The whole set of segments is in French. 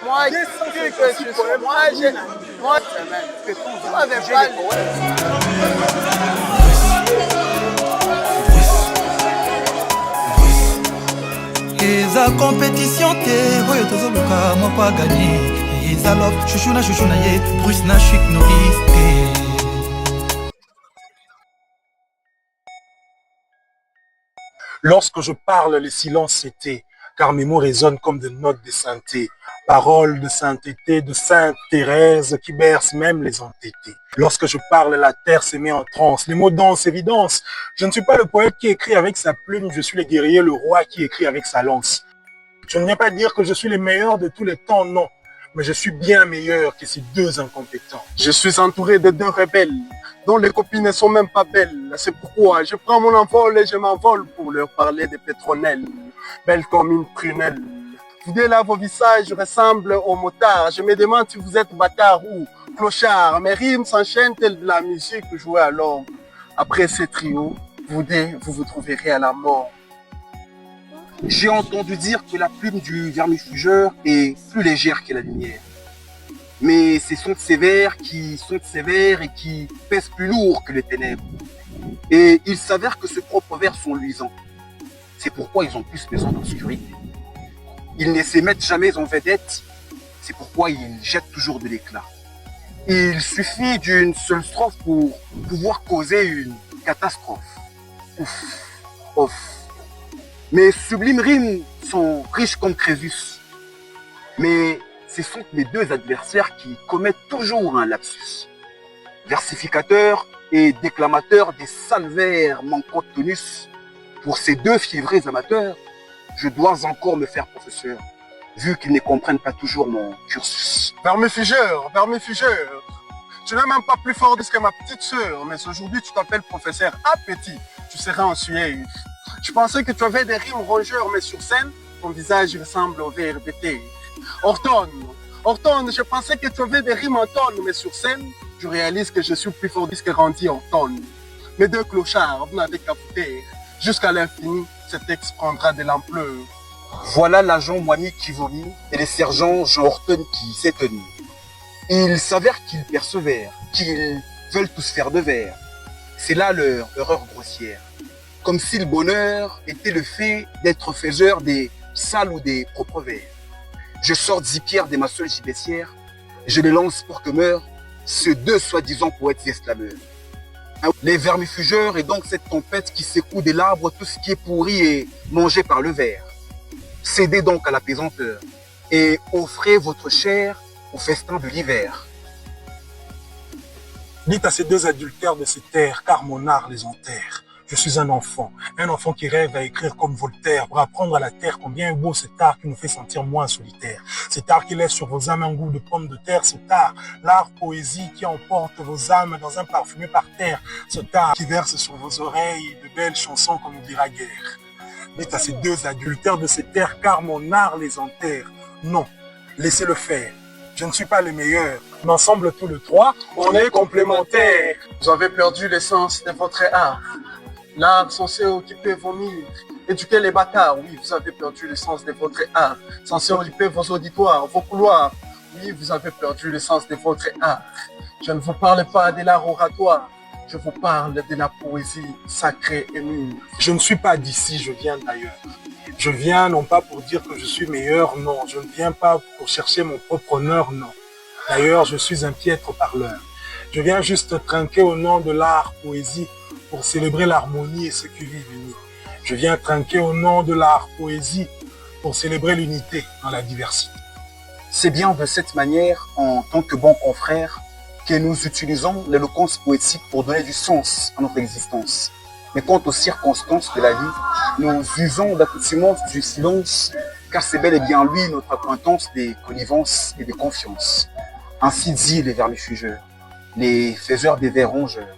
Moi, que tu sois, moi, tu m'avais pas eza compétition te oyo tozoluka moko aganye eza love chouchou na ye Bruce na Chic Norris te. Lorsque je parle, le silence s'était, car mes mots résonnent comme des notes de sainteté, paroles de sainteté de Sainte Thérèse qui bercent même les entêtés. Lorsque je parle, la terre se met en transe, les mots dansent, évidence. Je ne suis pas le poète qui écrit avec sa plume, je suis le guerrier, le roi qui écrit avec sa lance. Je ne viens pas dire que je suis le meilleur de tous les temps, non. Mais je suis bien meilleur que ces deux incompétents. Je suis entouré de deux rebelles, dont les copines ne sont même pas belles. C'est pourquoi je prends mon envol et je m'envole pour leur parler des pétronelles, belles comme une prunelle. Vous dites là, vos visages ressemblent aux motards. Je me demande si vous êtes bâtard ou clochard. Mes rimes s'enchaînent telles de la musique jouée à l'orgue. Après ce trio, vous vous trouverez à la mort. J'ai entendu dire que la plume du vermifugeur est plus légère que la lumière. Mais ce sont ces vers qui sont sévères et qui pèsent plus lourd que les ténèbres. Et il s'avère que ces propres vers sont luisants. C'est pourquoi ils ont plus besoin d'obscurité. Ils ne se mettent jamais en vedette. C'est pourquoi ils jettent toujours de l'éclat. Il suffit d'une seule strophe pour pouvoir causer une catastrophe. Ouf, ouf. Mes sublimes rimes sont riches comme Crésus. Mais ce sont mes deux adversaires qui commettent toujours un lapsus. Versificateur et déclamateur des sales vers manquant de tonus. Pour ces deux fiévrés amateurs, je dois encore me faire professeur, vu qu'ils ne comprennent pas toujours mon cursus. Vermifugeur, tu n'es même pas plus fort que ma petite sœur, mais aujourd'hui tu t'appelles professeur Appétit, tu seras en suède. Je pensais que tu avais des rimes rongeurs, mais sur scène, ton visage ressemble au verre de terre. Orton, je pensais que tu avais des rimes en tonnes, mais sur scène, je réalise que je suis plus fort que Randy Orton. Mes deux clochards, vous n'avez qu'à foutre. Jusqu'à l'infini, ce texte prendra de l'ampleur. Voilà l'agent Moigny qui vomit et les sergents Jean Horton qui s'étonnent. Il s'avère qu'ils persévèrent, qu'ils veulent tous faire de verre. C'est là leur erreur grossière. Comme si le bonheur était le fait d'être faiseur des sales ou des propres vers. Je sors 10 pierres de ma seule gibecière, je les lance pour que meurent ces deux soi-disant poètes esclaveurs. Les vermifugeurs et donc cette tempête qui secoue de l'arbre tout ce qui est pourri et mangé par le ver. Cédez donc à la pesanteur et offrez votre chair au festin de l'hiver. Dites à ces deux adultères de ces terres, car mon art les enterre. Je suis un enfant qui rêve à écrire comme Voltaire pour apprendre à la terre combien est beau cet art qui nous fait sentir moins solitaires. Cet art qui laisse sur vos âmes un goût de pomme de terre, cet art, l'art poésie qui emporte vos âmes dans un parfumé par terre, cet art qui verse sur vos oreilles de belles chansons comme on dira guerre. Dites à ces deux adultères de ces terres, car mon art les enterre. Non, laissez-le faire. Je ne suis pas le meilleur, mais ensemble tous les trois, on est complémentaires. Vous avez perdu l'essence de votre art. L'art censé occuper vos murs, éduquer les bâtards, oui, vous avez perdu l'essence de votre art. Censé occuper vos auditoires, vos couloirs, oui, vous avez perdu l'essence de votre art. Je ne vous parle pas de l'art oratoire, je vous parle de la poésie sacrée et mûre. Je ne suis pas d'ici, je viens d'ailleurs. Je viens non pas pour dire que je suis meilleur, non. Je ne viens pas pour chercher mon propre honneur, non. D'ailleurs, je suis un piètre parleur. Je viens juste trinquer au nom de l'art poésie pour célébrer l'harmonie et ce qui vit unis. Je viens trinquer au nom de l'art poésie pour célébrer l'unité dans la diversité. C'est bien de cette manière, en tant que bons confrères, que nous utilisons l'éloquence poétique pour donner du sens à notre existence. Mais quant aux circonstances de la vie, nous usons d'accoutumance du silence, car c'est bel et bien lui notre acquaintance des connivences et de confiance. Ainsi dit les vermifugeurs, les faiseurs des vers rongeurs.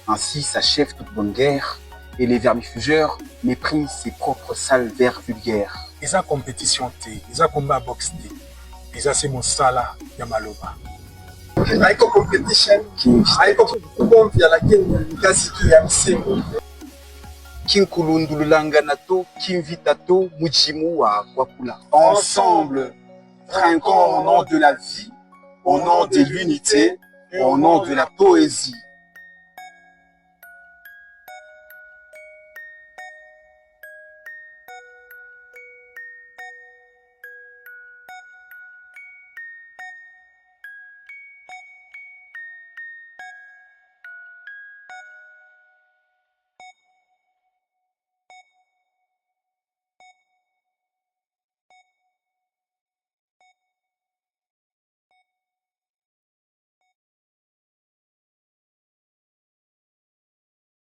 Ainsi s'achève toute bonne guerre, et les vermifugeurs méprisent ses propres sales vers vulgaires. Eza compétition te, eza combat boxe te, eza se mosala ya maloba. Haiko competition, haiko kukomvya lakini kazi ya msimu. Kinkulundululanga nato, kinvitato, mujimu wa kwakula. Ensemble, trinquons au nom de la vie, au nom de l'unité, au nom de la poésie.